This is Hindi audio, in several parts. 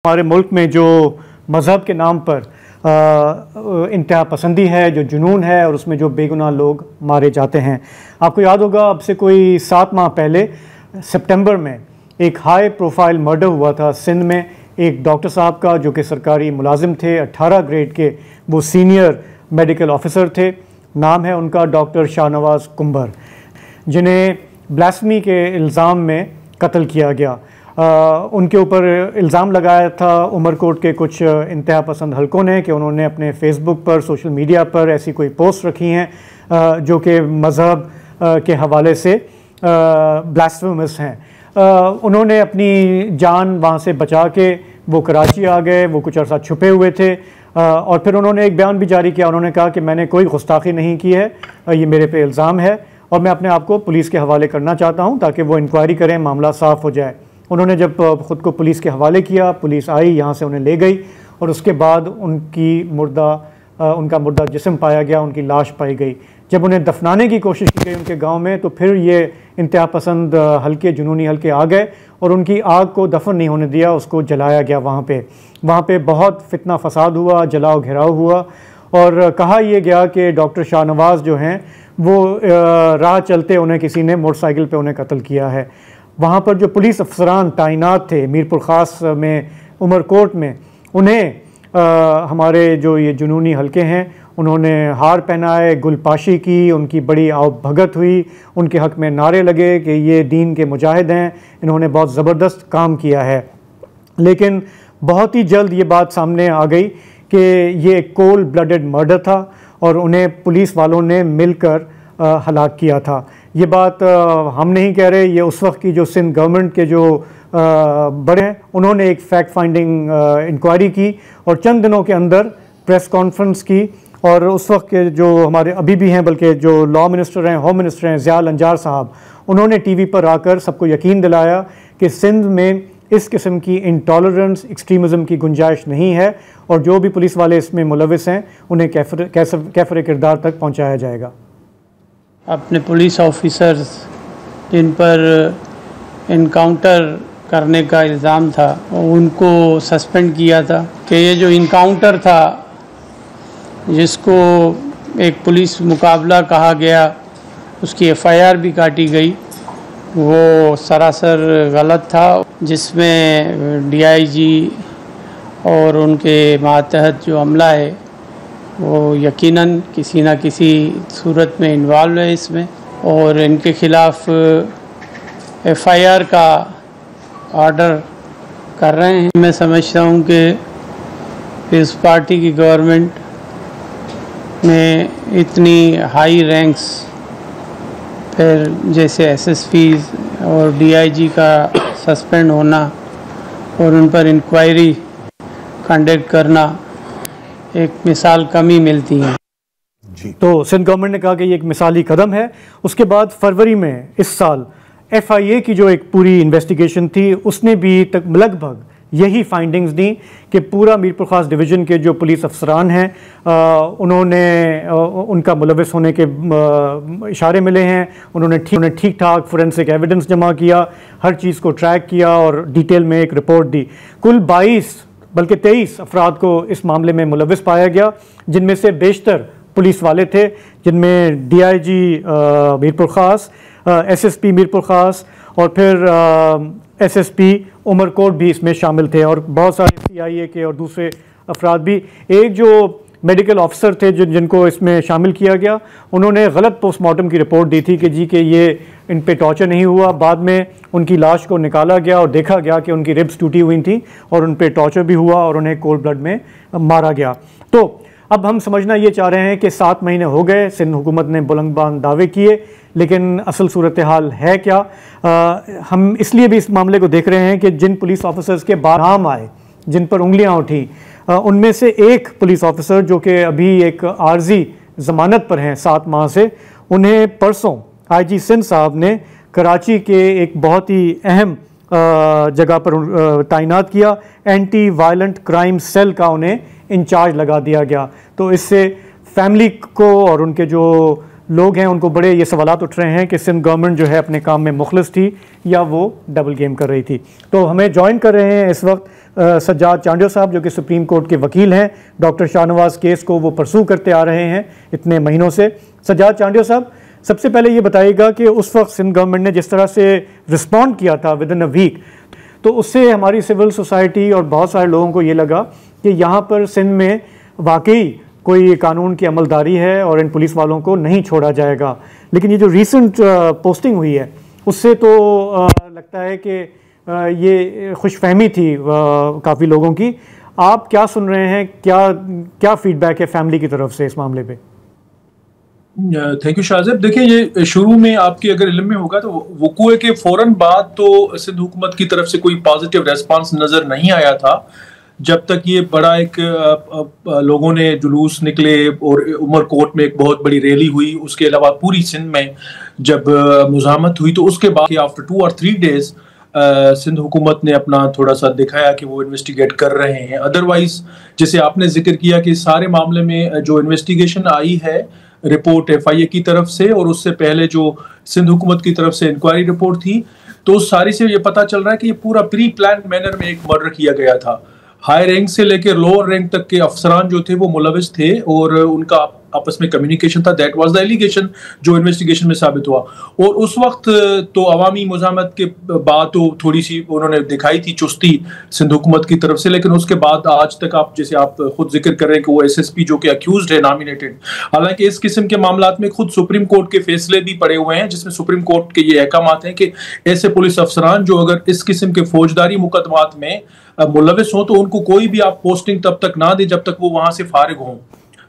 हमारे मुल्क में जो मज़हब के नाम पर इंतहा पसंदी है, जो जुनून है और उसमें जो बेगुनाह लोग मारे जाते हैं। आपको याद होगा अब से कोई 7 माह पहले सितंबर में एक हाई प्रोफाइल मर्डर हुआ था सिंध में, एक डॉक्टर साहब का जो कि सरकारी मुलाजिम थे, 18 ग्रेड के वो सीनियर मेडिकल ऑफिसर थे। नाम है उनका डॉक्टर शाहनवाज़ कुंबर, जिन्हें ब्लास्फेमी के इल्ज़ाम में कत्ल किया गया। उनके ऊपर इल्ज़ाम लगाया था उमरकोट के कुछ इंतहा पसंद हलकों ने कि उन्होंने अपने फेसबुक पर, सोशल मीडिया पर ऐसी कोई पोस्ट रखी हैं जो कि मज़हब के हवाले से ब्लास्फेमस हैं। उन्होंने अपनी जान वहाँ से बचा के वो कराची आ गए। वो कुछ अर्सा छुपे हुए थे और फिर उन्होंने एक बयान भी जारी किया। उन्होंने कहा कि मैंने कोई गुस्ताखी नहीं की है, ये मेरे पे इल्ज़ाम है और मैं अपने आप को पुलिस के हवाले करना चाहता हूँ ताकि वो इंक्वायरी करें, मामला साफ़ हो जाए। उन्होंने जब ख़ुद को पुलिस के हवाले किया, पुलिस आई, यहाँ से उन्हें ले गई और उसके बाद उनका मुर्दा जिस्म पाया गया, उनकी लाश पाई गई। जब उन्हें दफनाने की कोशिश की गई उनके गांव में, तो फिर ये इंतहा पसंद हल्के, जुनूनी हल्के आ गए और उनकी आग को दफन नहीं होने दिया, उसको जलाया गया। वहाँ पे बहुत फितना फसाद हुआ, जलाओ घेराव हुआ और कहा यह गया कि डॉक्टर शाहनवाज़ जो हैं वो राह चलते उन्हें किसी ने मोटरसाइकिल पे उन्हें कत्ल किया है। वहाँ पर जो पुलिस अफसरान तैनात थे मीरपुर ख़ास में, उमरकोट में, उन्हें हमारे जो ये जुनूनी हल्के हैं उन्होंने हार पहनाए, गुलपाशी की, उनकी बड़ी आओ भगत हुई, उनके हक़ में नारे लगे कि ये दीन के मुजाहिद हैं, इन्होंने बहुत ज़बरदस्त काम किया है। लेकिन बहुत ही जल्द ये बात सामने आ गई कि ये एक कोल्ड ब्लडेड मर्डर था और उन्हें पुलिस वालों ने मिलकर हलाक किया था। ये बात हम नहीं कह रहे, ये उस वक्त की जो सिंध गवर्नमेंट के जो बड़े हैं उन्होंने एक फैक्ट फाइंडिंग इंक्वायरी की और चंद दिनों के अंदर प्रेस कॉन्फ्रेंस की। और उस वक्त के जो हमारे अभी भी हैं, बल्कि जो लॉ मिनिस्टर हैं, होम मिनिस्टर हैं, ज़िया अंजार साहब, उन्होंने टीवी पर आकर सबको यकीन दिलाया कि सिंध में इस किस्म की इंटॉलरेंस, एक्सट्रीमिज़म की गुंजाइश नहीं है और जो भी पुलिस वाले इसमें मुलविस हैं उन्हें कैफर किरदार तक पहुँचाया जाएगा। अपने पुलिस ऑफिसर्स जिन पर इनकाउंटर करने का इल्ज़ाम था उनको सस्पेंड किया था कि ये जो इनकाउंटर था जिसको एक पुलिस मुकाबला कहा गया, उसकी एफआईआर भी काटी गई, वो सरासर गलत था, जिसमें डीआईजी और उनके मातहत जो अमला है वो यकीनन किसी न किसी सूरत में इन्वॉल्व है इसमें और इनके ख़िलाफ़ एफआईआर का ऑर्डर कर रहे हैं। मैं समझता हूँ कि इस पार्टी की गवर्नमेंट में इतनी हाई रैंक्स, फिर जैसे एसएसपीज़ और डीआईजी का सस्पेंड होना और उन पर इंक्वायरी कंडक्ट करना एक मिसाल कमी मिलती है जी। तो सिंध गवर्नमेंट ने कहा कि ये एक मिसाली कदम है। उसके बाद फरवरी में इस साल एफआईए की जो एक पूरी इन्वेस्टिगेशन थी उसने भी तक लगभग यही फाइंडिंग्स दी कि पूरा मीरपुर ख़ास डिवीज़न के जो पुलिस अफसरान हैं उन्होंने उनका मुलविस होने के इशारे मिले हैं। उन्होंने ठीक ठाक फोरेंसिक एविडेंस जमा किया, हर चीज़ को ट्रैक किया और डिटेल में एक रिपोर्ट दी। कुल 22 बल्कि 23 अफराद को इस मामले में मुलविस पाया गया, जिनमें से बेशतर पुलिस वाले थे, जिनमें डीआईजी मीरपुर ख़ास, एसएसपी मीरपुर ख़ास और फिर एसएसपी उमरकोट भी इसमें शामिल थे और बहुत सारे सीआईए के और दूसरे अफराद भी। एक जो मेडिकल ऑफिसर थे जिनको इसमें शामिल किया गया, उन्होंने गलत पोस्टमार्टम की रिपोर्ट दी थी कि जी कि ये इन पे टॉर्चर नहीं हुआ। बाद में उनकी लाश को निकाला गया और देखा गया कि उनकी रिब्स टूटी हुई थी और उन पे टॉर्चर भी हुआ और उन्हें कोल्ड ब्लड में मारा गया। तो अब हम समझना ये चाह रहे हैं कि 7 महीने हो गए, सिंध हुकूमत ने बुलंदबान दावे किए, लेकिन असल सूरत हाल है क्या? हम इसलिए भी इस मामले को देख रहे हैं कि जिन पुलिस ऑफिसर्स के नाम आए, जिन पर उंगलियां उठी, उनमें से एक पुलिस ऑफिसर जो कि अभी एक आर्जी ज़मानत पर हैं 7 माह से, उन्हें परसों आईजी सिंध साहब ने कराची के एक बहुत ही अहम जगह पर तैनात किया। एंटी वायलेंट क्राइम सेल का उन्हें इंचार्ज लगा दिया गया। तो इससे फैमिली को और उनके जो लोग हैं उनको बड़े ये सवालात उठ रहे हैं कि सिंध गवर्नमेंट जो है अपने काम में मुखलिस थी या वो डबल गेम कर रही थी। तो हमें ज्वाइन कर रहे हैं इस वक्त सज्जाद चांडियो साहब, जो कि सुप्रीम कोर्ट के वकील हैं। डॉक्टर शाहनवाज केस को वो परसू करते आ रहे हैं इतने महीनों से। सज्जाद चांडियो साहब, सबसे पहले ये बताइएगा कि उस वक्त सिंध गवर्नमेंट ने जिस तरह से रिस्पॉन्ड किया था विद इन अ वीक, तो उससे हमारी सिविल सोसाइटी और बहुत सारे लोगों को ये लगा कि यहाँ पर सिंध में वाकई कोई कानून की अमलदारी है और इन पुलिस वालों को नहीं छोड़ा जाएगा। लेकिन ये जो रीसेंट पोस्टिंग हुई है उससे तो लगता है कि ये खुशफहमी थी काफ़ी लोगों की। आप क्या सुन रहे हैं, क्या फीडबैक है फैमिली की तरफ से इस मामले पे? Thank you Shahzeb. देखिए, ये शुरू में आपकी अगर इल्म में होगा तो वकूए के फौरन बाद तो सिंध हुकूमत की तरफ से कोई पॉजिटिव रेस्पॉन्स नज़र नहीं आया था, जब तक ये बड़ा एक लोगों ने जुलूस निकले और उमरकोट में एक बहुत बड़ी रैली हुई। उसके अलावा पूरी सिंध में जब मुज़ाहमत हुई तो उसके बाद आफ्टर 2 और 3 डेज सिंध हुकूमत ने अपना थोड़ा सा दिखाया कि वो इन्वेस्टिगेट कर रहे हैं। अदरवाइज जैसे आपने जिक्र किया कि सारे मामले में जो इन्वेस्टिगेशन आई है रिपोर्ट FIA की तरफ से और उससे पहले जो सिंध हुकूमत की तरफ से इंक्वायरी रिपोर्ट थी, तो सारी से ये पता चल रहा है कि ये पूरा प्री प्लान मैनर में एक मर्डर किया गया था। हाई रैंक से लेकर लोअर रैंक तक के अफसरान जो थे वो मुलविस थे और उनका आपस में कम्युनिकेशन था। दैट वाज द एलिगेशन जो इन्वेस्टिगेशन में साबित हुआ। और उस वक्त तो अवामी मुज़ाहमत के बाद तो थोड़ी सी उन्होंने दिखाई थी चुस्ती सिंध हुकूमत की तरफ से, लेकिन उसके बाद आज तक आप जैसे आप खुद जिक्र कर रहे हैं कि वो SSP जो कि अक्यूज्ड है नॉमिनेटेड, हालांकि इस किस्म के मामलात में खुद सुप्रीम कोर्ट के फैसले भी पड़े हुए हैं जिसमें सुप्रीम कोर्ट के ये अहकामात हैं कि ऐसे पुलिस अफसरान जो अगर इस किस्म के फौजदारी मुकदमात में मुलविस हों तो उनको कोई भी आप पोस्टिंग तब तक ना दे जब तक वो वहां से फारिग हों।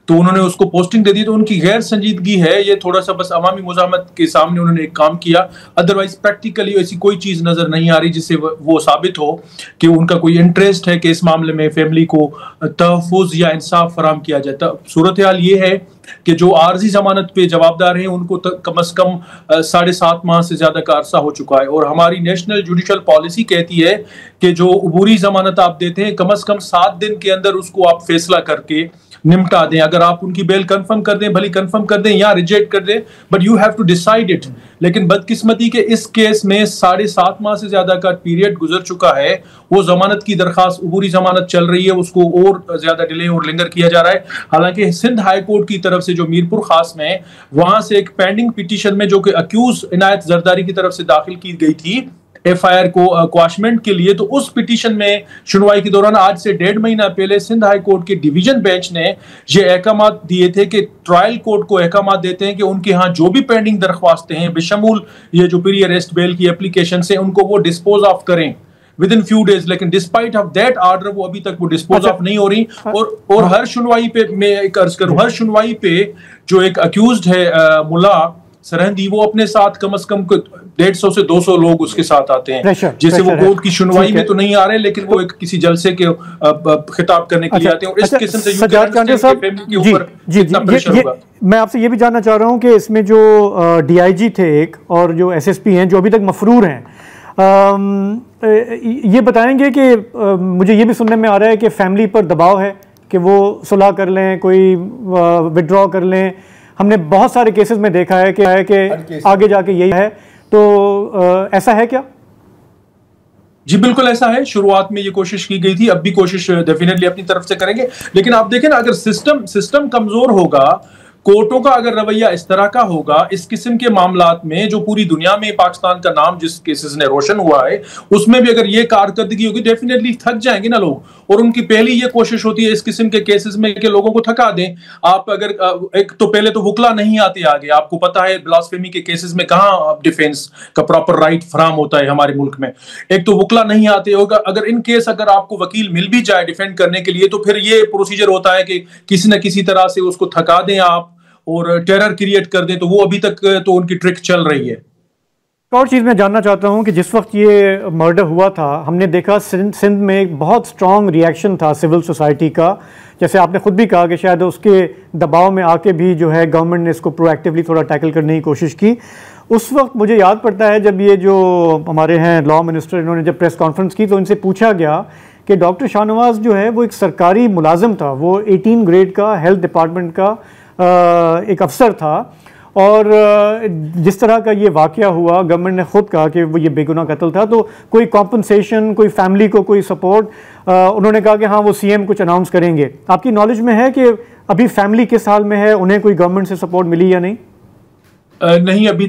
तो उन्होंने उसको पोस्टिंग दे दी, तो उनकी गैर संजीदगी है ये। थोड़ा सा बस अवामी मुज़ाहमत के सामने उन्होंने एक काम किया, अदरवाइज प्रैक्टिकली ऐसी कोई चीज नजर नहीं आ रही जिससे वो साबित हो कि उनका कोई इंटरेस्ट है कि इस मामले में फैमिली को तहफ़्फ़ुज़ या इंसाफ फराम किया जाए। सूरत हाल ये है कि जो आर्जी जमानत पे जवाबदार हैं उनको कम से कम 7.5 माह से ज्यादा का अरसा हो चुका है। और हमारी नेशनल जुडिशल पॉलिसी कहती है कि जो अबूरी जमानत आप देते हैं कम से कम 7 दिन के अंदर उसको आप फैसला करके निपटा दें। अगर आप उनकी बेल कंफर्म कर दें, भली कंफर्म कर दें या रिजेक्ट कर दें, but you have to decide it. लेकिन बदकिस्मती के इस केस में 7.5 माह से ज्यादा का पीरियड गुजर चुका है। वो जमानत की दरखास्त अबूरी जमानत चल रही है, उसको और ज्यादा डिले और लिंगर किया जा रहा है। हालांकि सिंध हाई कोर्ट की तरफ से जो मीरपुर खास में वहां से एक पेंडिंग पिटीशन में जो कि अक्यूज इनायत जरदारी की तरफ से दाखिल की गई थी FIR को क्वाशमेंट के लिए, तो उस पिटीशन में सुनवाई के दौरान आज से 1.5 महीना पहले सिंध हाई कोर्ट के डिवीजन बेंच ने ये अहकामात दिए थे कि ट्रायल कोर्ट को अहकामात देते हैं कि उनके यहाँ जो भी पेंडिंग दरख्वास्तें हैं बेशमूल ये जो प्री अरेस्ट बेल की एप्लीकेशन से उनको वो डिस्पोज ऑफ करें विद इन फ्यू डेज। लेकिन डिस्पाइट ऑफ दैट ऑर्डर वो अभी तक वो डिस्पोज ऑफ नहीं हो रही। और हर सुनवाई पे मैं एक अर्ज करूं, हर सुनवाई पे जो एक अक्यूज्ड है मुल्ला सरहंदी, वो अपने साथ कम से कम 150 से 200 लोग उसके साथ आते हैं। जैसे वो कोर्ट की सुनवाई में तो नहीं आ रहे, लेकिन वो एक किसी जलसे के खिताब करने के लिए आते हैं। और इस किस्म से मैं आपसे ये भी जानना चाह रहा हूँ कि इसमें जो DIG थे एक और जो SSP हैं जो अभी तक मफरूर हैं, ये बताएंगे कि मुझे ये भी सुनने में आ रहा है कि फैमिली पर दबाव है कि वो सुलह कर लें, कोई विड्रॉ कर लें। हमने बहुत सारे केसेस में देखा है कि आगे जाके यही है, तो ऐसा है क्या? जी बिल्कुल ऐसा है। शुरुआत में ये कोशिश की गई थी, अब भी कोशिश डेफिनेटली अपनी तरफ से करेंगे। लेकिन आप देखें ना, अगर सिस्टम कमजोर होगा, कोर्टों का अगर रवैया इस तरह का होगा इस किस्म के मामलात में, जो पूरी दुनिया में पाकिस्तान का नाम जिस केसेस ने रोशन हुआ है उसमें भी अगर ये कारकर्दगी होगी, डेफिनेटली थक जाएंगे ना लोग। और उनकी पहली ये कोशिश होती है इस किस्म के केसेस में कि लोगों को थका दें। आप अगर एक तो पहले तो वकला नहीं आते आगे, आपको पता है ब्लास्फेमी के केसेस में कहाँ डिफेंस का प्रॉपर राइट फराम होता है हमारे मुल्क में। एक तो वकला नहीं आते होगा, अगर इन केस अगर आपको वकील मिल भी जाए डिफेंड करने के लिए तो फिर ये प्रोसीजर होता है कि किसी न किसी तरह से उसको थका दें आप और टेरर क्रिएट कर दें। तो वो अभी तक तो उनकी ट्रिक चल रही है। एक और चीज़ मैं जानना चाहता हूं कि जिस वक्त ये मर्डर हुआ था हमने देखा सिंध में एक बहुत स्ट्रॉन्ग रिएक्शन था सिविल सोसाइटी का। जैसे आपने खुद भी कहा कि शायद उसके दबाव में आके भी जो है गवर्नमेंट ने इसको प्रोएक्टिवली थोड़ा टैकल करने की कोशिश की। उस वक्त मुझे याद पड़ता है जब ये जो हमारे हैं लॉ मिनिस्टर, इन्होंने जब प्रेस कॉन्फ्रेंस की तो इनसे पूछा गया कि डॉक्टर शाहनवाज जो है वो एक सरकारी मुलाजिम था, वो 18 ग्रेड का हेल्थ डिपार्टमेंट का एक अफसर था और जिस तरह का ये वाक़या हुआ, गवर्नमेंट ने खुद कहा कि वो ये बेगुनाह कत्ल था, तो कोई कॉम्पनसेशन, कोई फैमिली को कोई सपोर्ट, उन्होंने कहा कि हाँ वो सीएम कुछ अनाउंस करेंगे। आपकी नॉलेज में है कि अभी फैमिली किस हाल में है, उन्हें कोई गवर्नमेंट से सपोर्ट मिली या नहीं? नहीं, अभी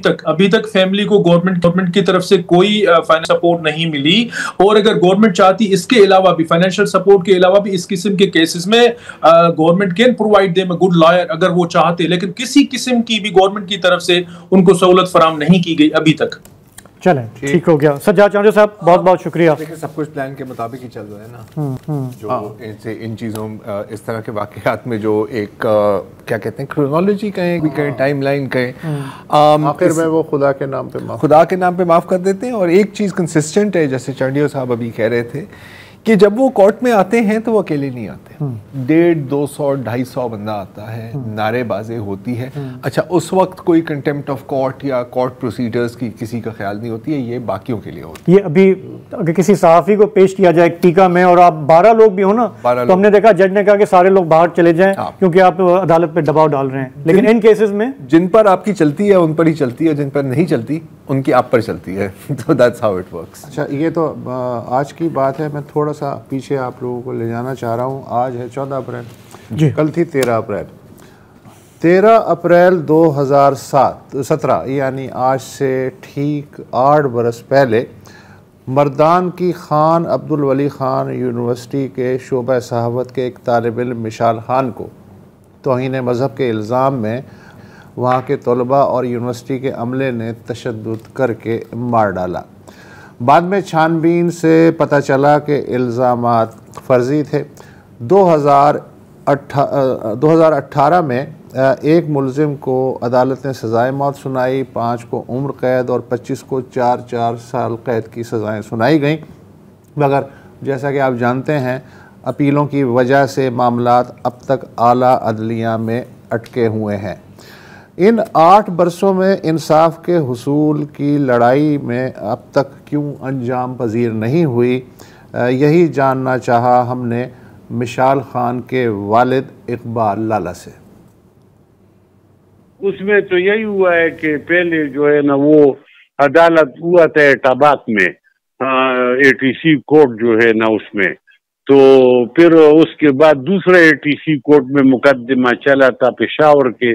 तक फैमिली को गवर्नमेंट की तरफ से कोई फाइनेंशियल सपोर्ट नहीं मिली। और अगर गवर्नमेंट चाहती इसके अलावा भी, फाइनेंशियल सपोर्ट के अलावा भी, इस किस्म के केसेस में government can provide them a good lawyer अगर वो चाहते, लेकिन किसी किस्म की भी गवर्नमेंट की तरफ से उनको सहूलत फराम नहीं की गई अभी तक। चलें, ठीक हो गया। सज्जाद चांचो साहब, बहुत बहुत शुक्रिया। देखिए, सब कुछ प्लान के मुताबिक ही चल रहा है ना। जो इन चीज़ों, इस तरह के वाक़यात में जो एक क्या कहते हैं, क्रोनोलॉजी कहें भी कहें, टाइमलाइन कहें, आखिर में वो खुदा के नाम पे माफ़ कर देते हैं। और एक चीज़ कंसिस्टेंट है, जैसे चंडियो साहब अभी कह रहे थे कि जब वो कोर्ट में आते हैं तो वो अकेले नहीं आते, 150, 200, 250 बंदा आता है, नारेबाजी होती है। अच्छा, उस वक्त कोई कंटेम्प्ट ऑफ कोर्ट या कोर्ट प्रोसीजर्स की किसी का ख्याल नहीं होती है, ये बाकियों के लिए होती है। ये अभी अगर किसी सहाफ़ी को पेश किया जाए टीका में और आप 12 लोग भी हो ना, तो हमने देखा जज ने कहा कि सारे लोग बाहर चले जाएं क्योंकि आप अदालत पे दबाव डाल रहे हैं। लेकिन इन केसेस में जिन पर आपकी चलती है उन पर ही चलती है, जिन पर नहीं चलती उनकी आप पर चलती है। तो दैट्स हाउ इट वर्क्स। अच्छा, ये तो आज की बात है। मैं थोड़ा सा पीछे आप लोगों को ले जाना चाह रहा हूँ। आज है 14 अप्रैल, कल थी 13 अप्रैल। 13 अप्रैल 2017, यानी आज से ठीक 8 बरस पहले, मर्दान की खान अब्दुल वली खान यूनिवर्सिटी के शोबा सहावत के एक तालिब इल्म मिशाल खान को तौहीन मज़हब के इल्ज़ाम में वहाँ के तलबा और यूनिवर्सिटी के अमले ने तशद्दुद करके मार डाला। बाद में छानबीन से पता चला कि इल्ज़ामात फ़र्ज़ी थे। 2018 में एक मुलजिम को अदालत ने सज़ाए मौत सुनाई, 5 को उम्र कैद और 25 को 4-4 साल कैद की सज़ाएँ सुनाई गईं। मगर जैसा कि आप जानते हैं, अपीलों की वजह से मामलात अब तक आला अदलिया में अटके हुए हैं। इन 8 बरसों में इंसाफ के हुसूल की लड़ाई में अब तक क्यों अंजाम पजीर नहीं हुई, यही जानना चाहा हमने मिशाल खान के वालिद इकबाल लाला से। उसमें तो यही हुआ है कि पहले जो है ना वो अदालत हुआ था एटाबाद में, एटीसी कोर्ट जो है ना उसमें, तो फिर उसके बाद दूसरे एटीसी कोर्ट में मुकदमा चला था पेशावर के,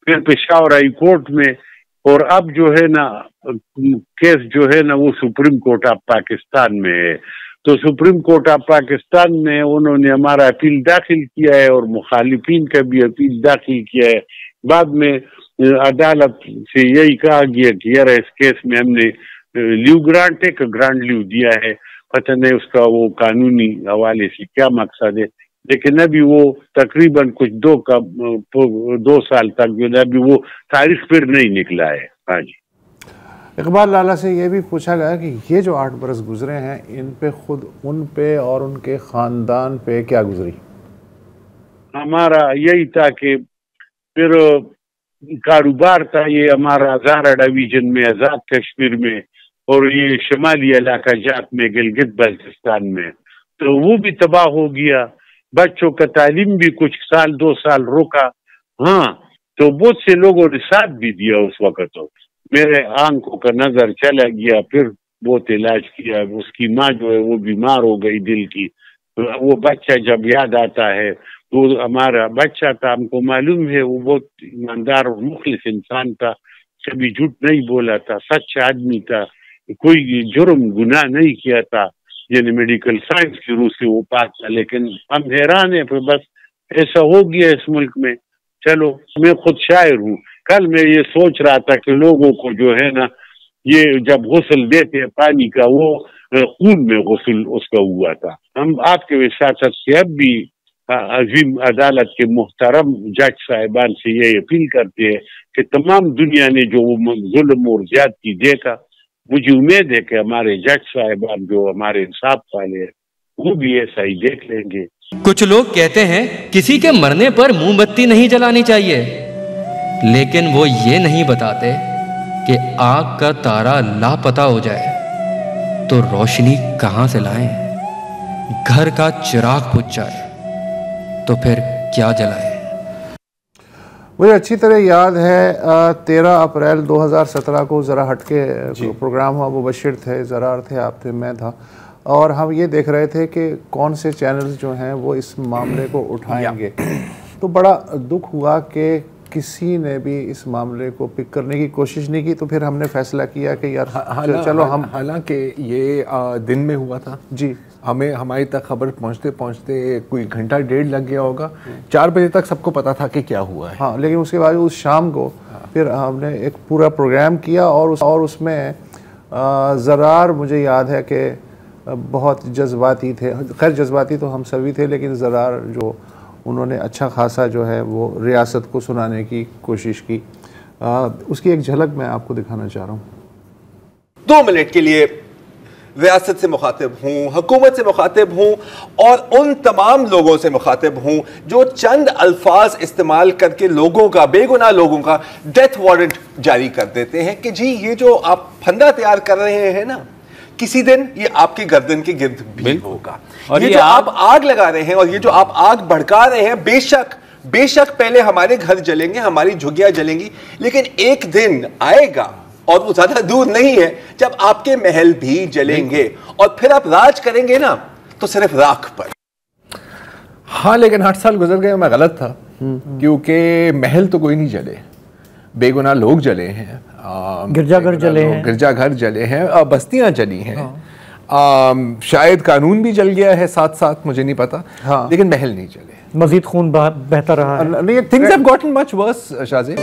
फिर पेशावर हाई कोर्ट में, और अब जो है ना केस जो है ना वो सुप्रीम कोर्ट ऑफ पाकिस्तान में है। तो सुप्रीम कोर्ट ऑफ पाकिस्तान में उन्होंने हमारा अपील दाखिल किया है और मुखालिफिन का भी अपील दाखिल किया है। बाद में अदालत से यही कहा गया कि यार इस केस में हमने लीव ग्रांट है, ग्रांट लीव दिया है, पता नहीं उसका वो कानूनी हवाले से क्या मकसद है, लेकिन अभी वो तकरीबन कुछ 2 साल तक जो है अभी वो तारीख फिर नहीं निकला है। हाँ जी। इकबाल लाला से ये भी पूछा गया कि ये जो 8 बरस गुजरे हैं, इन पे खुद उन पे और उनके ख़ानदान पे क्या गुजरी? हमारा यही था कि फिर कारोबार था ये हमारा ज़ारा डिवीजन में, आज़ाद कश्मीर में, और ये शुमाली इलाका जात में, गिलगित बल्तिस्तान में, तो वो भी तबाह हो गया। बच्चों का तालीम भी कुछ साल 2 साल रुका। हाँ, तो बहुत से लोगों ने साथ भी दिया उस वक्त। तो मेरे आंखों का नजर चला गया, फिर बहुत इलाज किया। उसकी माँ जो है वो बीमार हो गई दिल की। तो वो बच्चा जब याद आता है, वो हमारा बच्चा था, हमको मालूम है वो बहुत ईमानदार और मुखलिस इंसान था, कभी झूठ नहीं बोला था, सच्चा आदमी था, कोई जुर्म गुनाह नहीं किया था, यानी मेडिकल साइंस की रूह से वो पास था। लेकिन हम हैरान है, बस ऐसा हो गया इस मुल्क में। चलो, मैं खुद शायर हूँ। कल मैं ये सोच रहा था कि लोगों को जो है ना, ये जब गुस्ल देते हैं पानी का, वो खून में गुस्ल उसका हुआ था। हम आपके विसासत से अब भी अजीम अदालत के मुहतरम जज साहिबान से ये अपील करते हैं कि तमाम दुनिया ने जो जुल्म और ज्यादती देखा, मुझे उम्मीद है कि हमारे जज साहिबान जो हमारे इंसाफ वाले हैं वो भी ऐसा ही देख लेंगे। कुछ लोग कहते हैं किसी के मरने पर मोमबत्ती नहीं जलानी चाहिए, लेकिन वो ये नहीं बताते कि आग का तारा लापता हो जाए तो रोशनी कहां से लाएं। घर का चिराग बुझ जाए तो फिर क्या जलाएं। मुझे अच्छी तरह याद है 13 अप्रैल 2017 को ज़रा हटके प्रोग्राम हुआ, वो बशीर थे, ज़रार थे, आप थे, मैं था, और हम ये देख रहे थे कि कौन से चैनल्स जो हैं वो इस मामले को उठाएंगे। तो बड़ा दुख हुआ कि किसी ने भी इस मामले को पिक करने की कोशिश नहीं की। तो फिर हमने फैसला किया कि यार चलो हम, हालांकि ये दिन में हुआ था जी, हमें हमारी तक खबर पहुंचते पहुंचते कोई घंटा डेढ़ लग गया होगा, 4 बजे तक सबको पता था कि क्या हुआ है। हाँ, लेकिन उसके बाद उस शाम को फिर हमने एक पूरा प्रोग्राम किया और उसमें ज़रार मुझे याद है कि बहुत जज्बाती थे। खैर जज्बाती तो हम सभी थे, लेकिन ज़रार जो उन्होंने अच्छा खासा जो है वो रियासत को सुनाने की कोशिश की। उसकी एक झलक मैं आपको दिखाना चाह रहा हूँ। 2 मिनट के लिए रियासत से मुखातिब हूँ, हुकूमत से मुखातिब हूँ और उन तमाम लोगों से मुखातिब हूँ जो चंद अल्फाज इस्तेमाल करके लोगों का, बेगुनाह लोगों का डेथ वारंट जारी कर देते हैं कि जी ये जो आप फंदा तैयार कर रहे हैं ना, किसी दिन ये आपके गर्दन के गिर्द भी होगा। और ये जो आप आग लगा रहे हैं और ये जो आप आग भड़का रहे हैं, बेशक पहले हमारे घर जलेंगे, हमारी झुग्गियां जलेंगी, लेकिन एक दिन आएगा और वो ज्यादा दूर नहीं है जब आपके महल भी जलेंगे और फिर आप राज करेंगे ना तो सिर्फ राख पर। हाँ, लेकिन 8 साल गुजर गए, मैं गलत था, क्योंकि महल तो कोई नहीं जले, बेगुनाह लोग जले हैं, गिरजाघर जले हैं, गिरजाघर जले हैं, बस्तियां जली हैं। शायद कानून भी जल गया है साथ साथ, मुझे नहीं पता। हाँ। लेकिन महल नहीं जले, मजीद खून बहता रहा है। Things have gotten much worse. Shahzeb,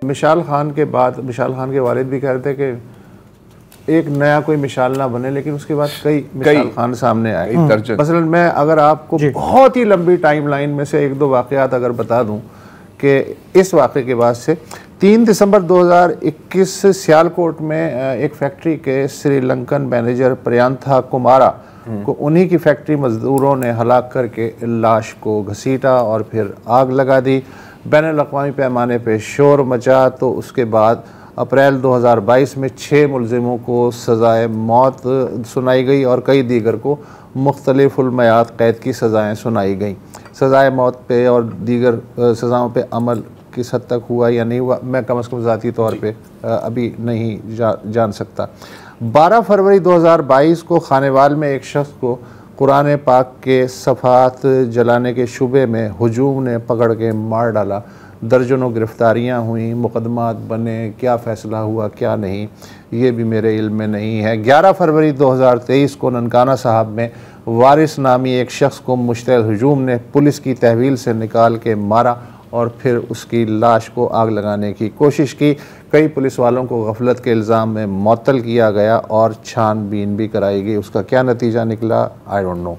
Mishal Khan के बाद मिशाल खान के वालिद भी कह रहे थे कि एक नया कोई मिसाल ना बने, लेकिन उसके बाद कई मिसाल खान सामने आए। मसलन मैं अगर आपको बहुत ही लंबी टाइमलाइन में से 1-2 वाक़यात अगर बता दूं कि इस वाक़े के बाद से 3 दिसंबर 2021 सियालकोट में एक फैक्ट्री के श्रीलंकन मैनेजर प्रियांथा कुमारा को उन्हीं की फैक्ट्री मजदूरों ने हलाक करके लाश को घसीटा और फिर आग लगा दी। बैनुल-अक़वामी पैमाने पे शोर मचा। तो उसके बाद अप्रैल 2022 में 6 मुलजिमों को सज़ाए मौत सुनाई गई और कई दीगर को मुख्तलिफ़ुल मयाद कैद की सज़ाएँ सुनाई गई। सज़ाए मौत पे और दीगर सज़ाओं पे अमल किस हद तक हुआ या नहीं हुआ, मैं कम अज़ कम ज़ाती तौर पे अभी नहीं जान सकता। 12 फरवरी 2022 को खानेवाल में एक शख्स को कुरान पाक के सफ़ात जलाने के शुबे में हुजूम ने पकड़ के मार डाला। दर्जनों गिरफ्तारियां हुई, मुकदमात बने, क्या फ़ैसला हुआ क्या नहीं ये भी मेरे इल्म में नहीं है। 11 फरवरी 2023 को ननकाना साहब में वारिस नामी एक शख्स को मुश्तइल हुजूम ने पुलिस की तहवील से निकाल के मारा और फिर उसकी लाश को आग लगाने की कोशिश की। कई पुलिस वालों को गफलत के इल्ज़ाम में मुअत्तल किया गया और छानबीन भी कराई गई। उसका क्या नतीजा निकला, आई डोंट नो।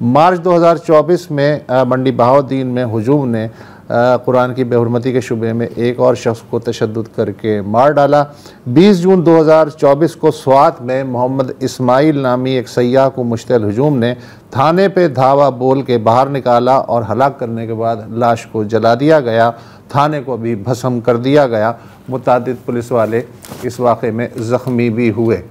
मार्च 2024 में मंडी बहाउद्दीन में हुजूम ने कुरान की बेहुरमती के शुबे में एक और शख्स को तशद्दुद करके मार डाला। 20 जून 2024 को स्वात में मोहम्मद इस्माइल नामी एक सयाह को मुश्तइल हुजूम ने थाने पे धावा बोल के बाहर निकाला और हलाक करने के बाद लाश को जला दिया गया। थाने को भी भस्म कर दिया गया। मुतादिद पुलिस वाले इस वाक़े में ज़ख्मी भी हुए।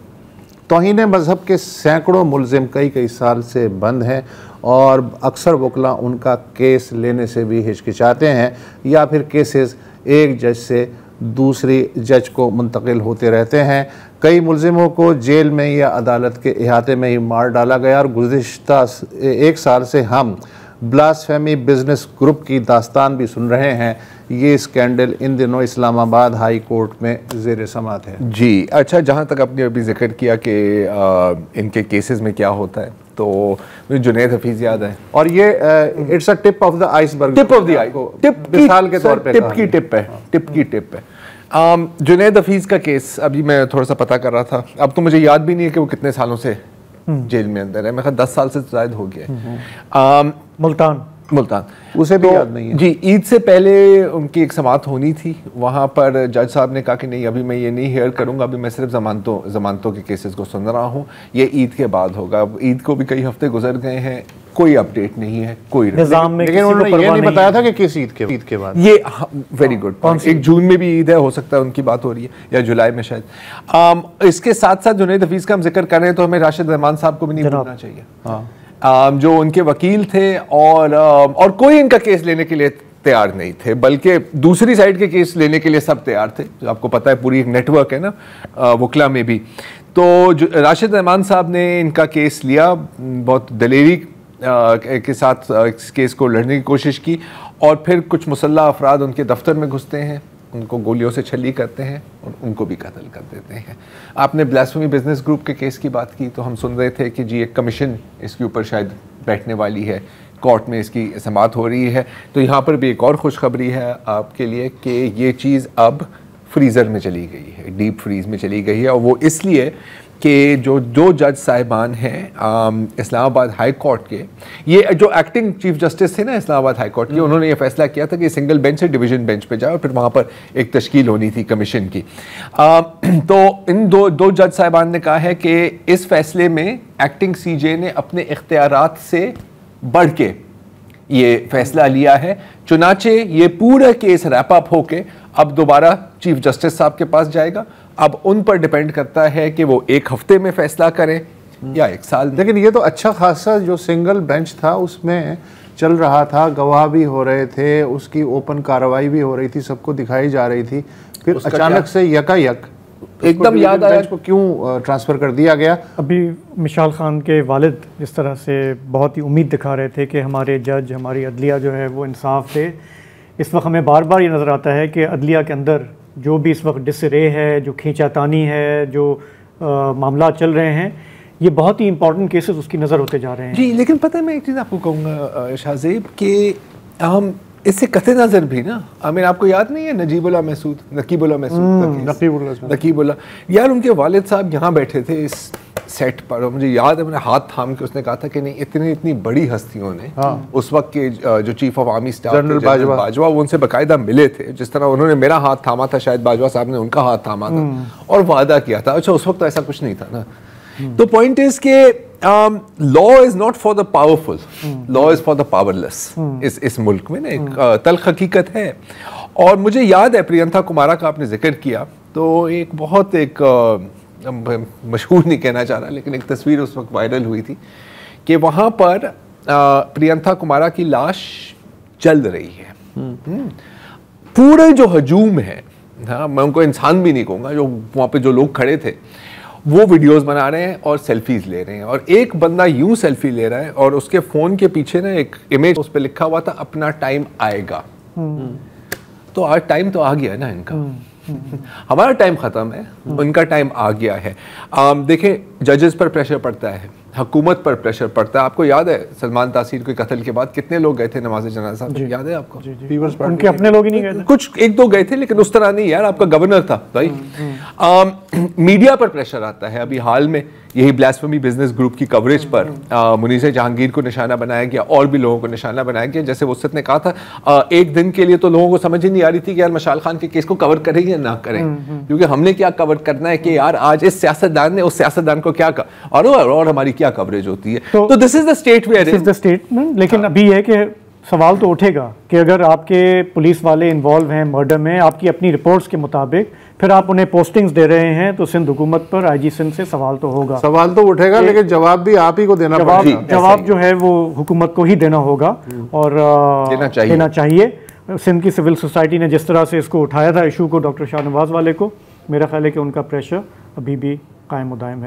तौहीन मज़हब के सैकड़ों मुलजिम कई साल से बंद हैं और अक्सर वकला उनका केस लेने से भी हिचकिचाते हैं या फिर केसेस एक जज से दूसरी जज को मुंतकिल होते रहते हैं। कई मुलजिमों को जेल में या अदालत के इहाते में ही मार डाला गया और गुज़िश्ता 1 साल से हम ब्लास्फेमी बिजनेस ग्रुप की दास्तान भी सुन रहे हैं। ये स्कैंडल इन दिनों इस्लामाबाद हाई कोर्ट में ज़ेर समात है। जी अच्छा, जहाँ तक आपने अभी जिक्र किया कि इनके केसेस में क्या होता है, तो मुझे जुनैद हफीज़ याद है और ये it's a tip of the iceberg, tip of the tip मिसाल के तौर पे टिप की टिप है। जुनैद हफीज़ का केस अभी मैं थोड़ा सा पता कर रहा था, अब तो मुझे याद भी नहीं है कि वो कितने सालों से जेल में अंदर है। मैं ख्याल 10 साल से ज़ायद हो गया। मुल्तान उसे भी याद नहीं है। जी, ईद से पहले उनकी एक समाअत होनी थी, वहाँ पर जज साहब ने कहा कि नहीं अभी मैं ये नहीं हेयर करूँगा, अभी मैं सिर्फ जमानतों के केसेस को सुन रहा हूँ, ये ईद के बाद होगा। अब ईद को भी कई हफ्ते गुजर गए हैं, कोई अपडेट नहीं है, कोई निजाम में। लेकिन उन्होंने ये नहीं बताया था कि किस ईद के बाद ये। वेरी गुड, 1 जून में भी ईद है, हो सकता है उनकी बात हो रही है, या जुलाई में शायद। इसके साथ साथ जुनैद हफीज़ का हम जिक्र कर रहे हैं तो हमें राशिद रहमान साहब को भी नहीं भूलना चाहिए, जो उनके वकील थे और कोई इनका केस लेने के लिए तैयार नहीं थे, बल्कि दूसरी साइड के केस लेने के लिए सब तैयार थे। जो आपको पता है पूरी एक नेटवर्क है ना वकला में भी। तो जो राशिद रहमान साहब ने इनका केस लिया, बहुत दलेरी के साथ इस केस को लड़ने की कोशिश की, और फिर कुछ मुसल्ला अफराद उनके दफ्तर में घुसते हैं, उनको गोलियों से छली करते हैं और उनको भी कत्ल कर देते हैं। आपने ब्लास्फेमी बिजनेस ग्रुप के केस की बात की, तो हम सुन रहे थे कि जी एक कमीशन इसके ऊपर शायद बैठने वाली है, कोर्ट में इसकी समाअत हो रही है। तो यहाँ पर भी एक और खुशखबरी है आपके लिए कि ये चीज़ अब फ्रीज़र में चली गई है, डीप फ्रीज में चली गई है। और वो इसलिए कि जो दो जज साहिबान हैं इस्लामाबाद हाई कोर्ट के, ये जो एक्टिंग चीफ जस्टिस थे ना इस्लामाबाद हाई कोर्ट के, उन्होंने ये फैसला किया था कि सिंगल बेंच से डिवीजन बेंच पे जाए और फिर वहाँ पर एक तश्कील होनी थी कमीशन की। तो इन दो जज साहिबान ने कहा है कि इस फैसले में एक्टिंग सीजे ने अपने इख्तियारात से बढ़ के ये फैसला लिया है। चुनाचे ये पूरा केस रैप अप होके अब दोबारा चीफ जस्टिस साहब के पास जाएगा। अब उन पर डिपेंड करता है कि वो एक हफ्ते में फैसला करें या एक साल। लेकिन ये तो अच्छा खासा जो सिंगल बेंच था उसमें चल रहा था, गवाह भी हो रहे थे, उसकी ओपन कार्रवाई भी हो रही थी, सबको दिखाई जा रही थी, फिर अचानक से यकायक एकदम याद आया को क्यों ट्रांसफ़र कर दिया गया। अभी मिशाल खान के वालिद जिस तरह से बहुत ही उम्मीद दिखा रहे थे कि हमारे जज, हमारी अदलिया जो है वो इंसाफ दे, इस वक्त हमें बार बार ये नज़र आता है कि अदलिया के अंदर जो भी इस वक्त डिसरे है, जो खींचातानी है, जो मामला चल रहे हैं, ये बहुत ही इंपॉर्टेंट केसेस उसकी नज़र होते जा रहे हैं। जी, लेकिन पता है मैं एक चीज़ आपको कहूँगा शाहज़ेब कि हम इससे कते नज़र भी ना, आमिर आपको याद नहीं है नकीबुल्लाह महसूद यार, उनके वालिद साहब यहाँ बैठे थे इस सेट पर, और मुझे याद है मैंने हाथ थाम के उसने कहा था कि नहीं इतनी बड़ी हस्तियों ने उस वक्त के जो chief of army staff general Bajwa वो उनसे बाकायदा मिले थे, जिस तरह उन्होंने मेरा हाथ थामा था शायद बाजवा साहब ने उनका हाथ थामा था और वादा किया था। अच्छा, उस वक्त तो ऐसा कुछ नहीं था ना। तो पॉइंट इज के law is not for the powerful, law is for the powerless. इस मुल्क में ना एक तल्ख हकीकत है। और मुझे याद है प्रियंका कुमारा का आपने जिक्र किया, तो एक बहुत एक मशहूर नहीं कहना चाह रहा, लेकिन एक तस्वीर उस वक्त वायरल हुई थी कि वहाँ पर प्रियंका कुमारा की लाश जल रही है। पूरे जो हजूम है, हाँ मैं उनको इंसान भी नहीं कहूँगा, जो वहाँ पे जो लोग खड़े थे वो वीडियोस बना रहे हैं और सेल्फीज ले रहे हैं, और एक बंदा यूं सेल्फी ले रहा है और उसके फ़ोन के पीछे ना एक इमेज, उस पर लिखा हुआ था अपना टाइम आएगा। तो आज टाइम तो आ गया है ना इनका, हमारा टाइम ख़त्म है, उनका टाइम आ गया है। देखें, जजेस पर प्रेशर पड़ता है, हुकूमत पर प्रेशर पड़ता है। आपको याद है सलमान तासीर के कत्ल के बाद कितने लोग गए थे नमाज जनाजा, याद है आपको? उनके अपने लोग ही नहीं गए थे, कुछ एक दो गए थे, लेकिन उस तरह नहीं यार, आपका गवर्नर था भाई। मीडिया पर प्रेशर आता है। अभी हाल में यही ब्लास्फेमी बिजनेस ग्रुप की कवरेज पर मुनीर जहांगीर को निशाना बनाया गया और भी लोगों को निशाना बनाया गया। जैसे वसत ने कहा था, एक दिन के लिए तो लोगों को समझ ही नहीं आ रही थी कि यार मशाल खान के केस को कवर करें या ना करें, क्योंकि हमने क्या कवर करना है कि यार आज इस सियासतदान ने उस सियासतदान को क्या कहा और हमारी क्या कवरेज होती है। तो this is the state where is the statement. लेकिन अभी है कि सवाल तो उठेगा कि अगर आपके पुलिस वाले इन्वॉल्व हैं मर्डर में, आपकी अपनी रिपोर्ट्स के मुताबिक, फिर आप उन्हें पोस्टिंग्स दे रहे हैं, तो सिंध हुकूमत पर, आईजी सिंध से सवाल तो होगा, सवाल तो उठेगा, लेकिन जवाब भी आप ही को देना पड़ेगा। जवाब जो है वो हुकूमत को ही देना होगा और देना चाहिए। सिंध की सिविल सोसाइटी ने जिस तरह से इसको उठाया था इशू को, डॉक्टर शाहनवाज वाले को, मेरा ख्याल है कि उनका प्रेशर अभी भी कायम मुदायम है।